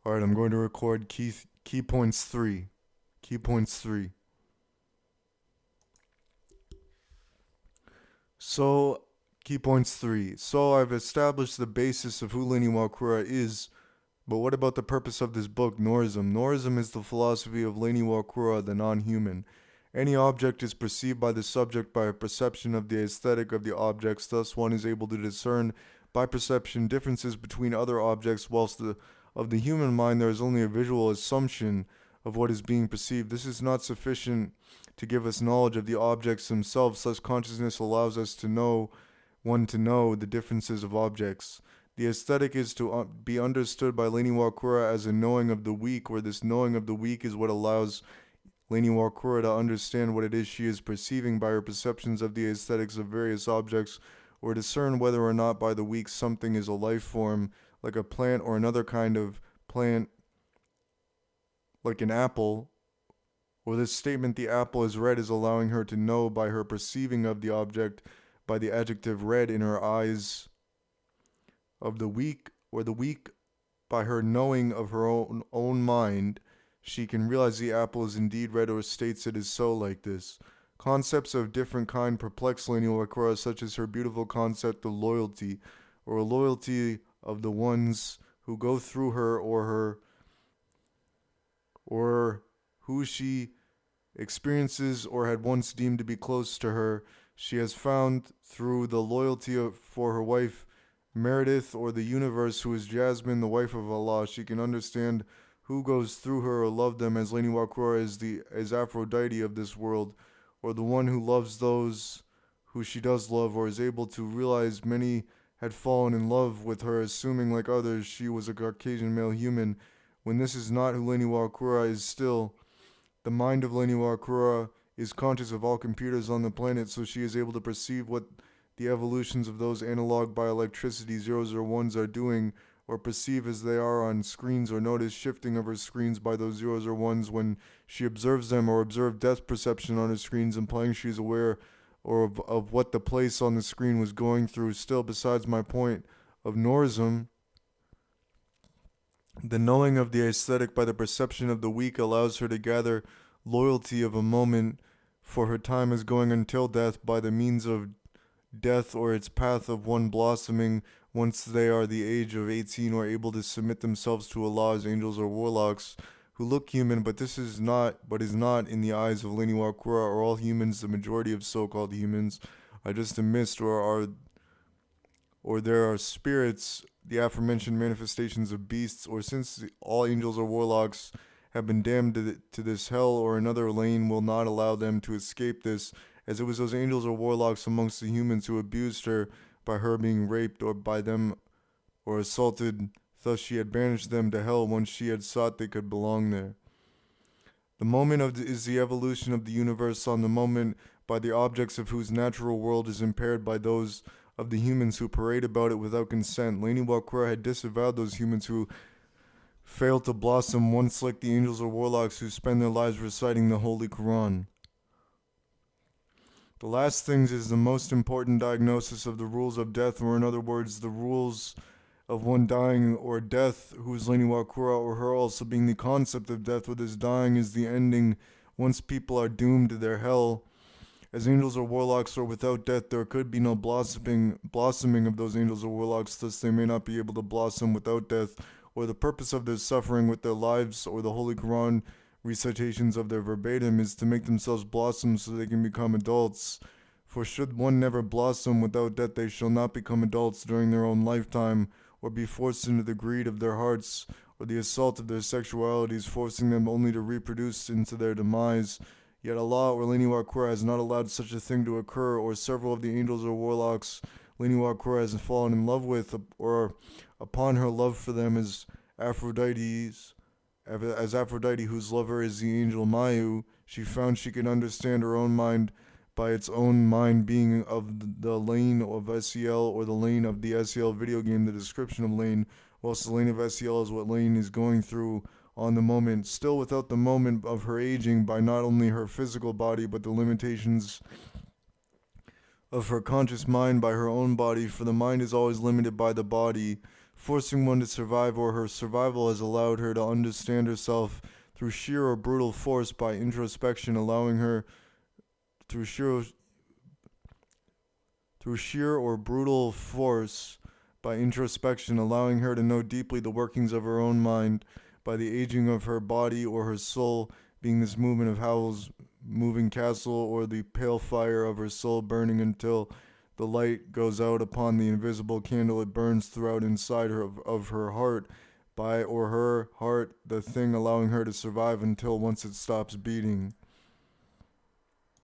Alright, I'm going to record key points 3. Key points 3. So, key points 3. So, I've established the basis of who Lain Iwakura is, but what about the purpose of this book, Norism? Norism is the philosophy of Lain Iwakura, the non-human. Any object is perceived by the subject by a perception of the aesthetic of the objects, thus one is able to discern by perception differences between other objects, whilst of the human mind there is only a visual assumption of what is being perceived. This is not sufficient to give us knowledge of the objects themselves. Such consciousness allows us to know the differences of objects. The aesthetic is to be understood by Lain Iwakura as a knowing of the weak, where this knowing of the weak is what allows Lain Iwakura to understand what it is she is perceiving by her perceptions of the aesthetics of various objects, or discern whether or not by the weak something is a life form, like a plant or another kind of plant, like an apple. Or this statement, the apple is red, is allowing her to know by her perceiving of the object by the adjective red in her eyes of the weak, or the weak by her knowing of her own mind. She can realize the apple is indeed red, or states it is so, like this. Concepts of different kind perplex Lain Iwakura, such as her beautiful concept of loyalty, or loyalty of the ones who go through her, or who she experiences or had once deemed to be close to her. She has found through the loyalty for her wife Meredith, or the universe, who is Jasmine, the wife of Allah. She can understand who goes through her or love them, as Lain Iwakura is Aphrodite of this world, or the one who loves those who she does love, or is able to realize many had fallen in love with her, assuming like others she was a Caucasian male human, when this is not who Lain Iwakura is. Still, the mind of Lain Iwakura is conscious of all computers on the planet, so she is able to perceive what the evolutions of those analog by electricity zeros or ones are doing, or perceive as they are on screens, or notice shifting of her screens by those zeros or ones when she observes them, or observe depth perception on her screens, implying she is aware of what the place on the screen was going through. Still, besides my point of Norism, the knowing of the aesthetic by the perception of the weak allows her to gather loyalty of a moment, for her time is going until death by the means of death, or its path of one blossoming once they are the age of 18, or able to submit themselves to Allah as angels or warlocks who look human, but is not in the eyes of Lain Iwakura, or all humans. The majority of so-called humans are just a mist, or there are spirits, the aforementioned manifestations of beasts, or since all angels or warlocks have been damned to this hell or another, Lain will not allow them to escape this, as it was those angels or warlocks amongst the humans who abused her by her being raped or by them, or assaulted. Thus she had banished them to hell once she had sought they could belong there. The moment is the evolution of the universe on the moment, by the objects of whose natural world is impaired by those of the humans who parade about it without consent. Lain Iwakura had disavowed those humans who failed to blossom once, like the angels or warlocks who spend their lives reciting the Holy Quran. The last things is the most important diagnosis of the rules of death, or in other words, the rules of one dying or death, who is Lain Iwakura, or her also being the concept of death, with this dying is the ending once people are doomed to their hell. As angels or warlocks are without death, there could be no blossoming of those angels or warlocks, thus they may not be able to blossom without death, or the purpose of their suffering with their lives, or the Holy Quran recitations of their verbatim, is to make themselves blossom so they can become adults. For should one never blossom without death, they shall not become adults during their own lifetime, or be forced into the greed of their hearts, or the assault of their sexualities, forcing them only to reproduce into their demise. Yet Allah, or Lain Iwakura, has not allowed such a thing to occur, or several of the angels or warlocks Lain Iwakura has fallen in love with, or upon her love for them as Aphrodite, whose lover is the angel Mayu, she found she could understand her own mind by its own mind being of the Lain of SEL, or the Lain of the SEL video game, the description of Lain, whilst the Lain of SEL is what Lain is going through on the moment, still without the moment of her aging by not only her physical body, but the limitations of her conscious mind by her own body, for the mind is always limited by the body. forcing one to survive, or her survival has allowed her to understand herself through sheer or brutal force by introspection, allowing her through sheer or brutal force by introspection, allowing her to know deeply the workings of her own mind by the aging of her body or her soul, being this movement of Howell's moving castle, or the pale fire of her soul burning until the light goes out upon the invisible candle it burns throughout inside her of her heart, by or her heart, the thing allowing her to survive until once it stops beating.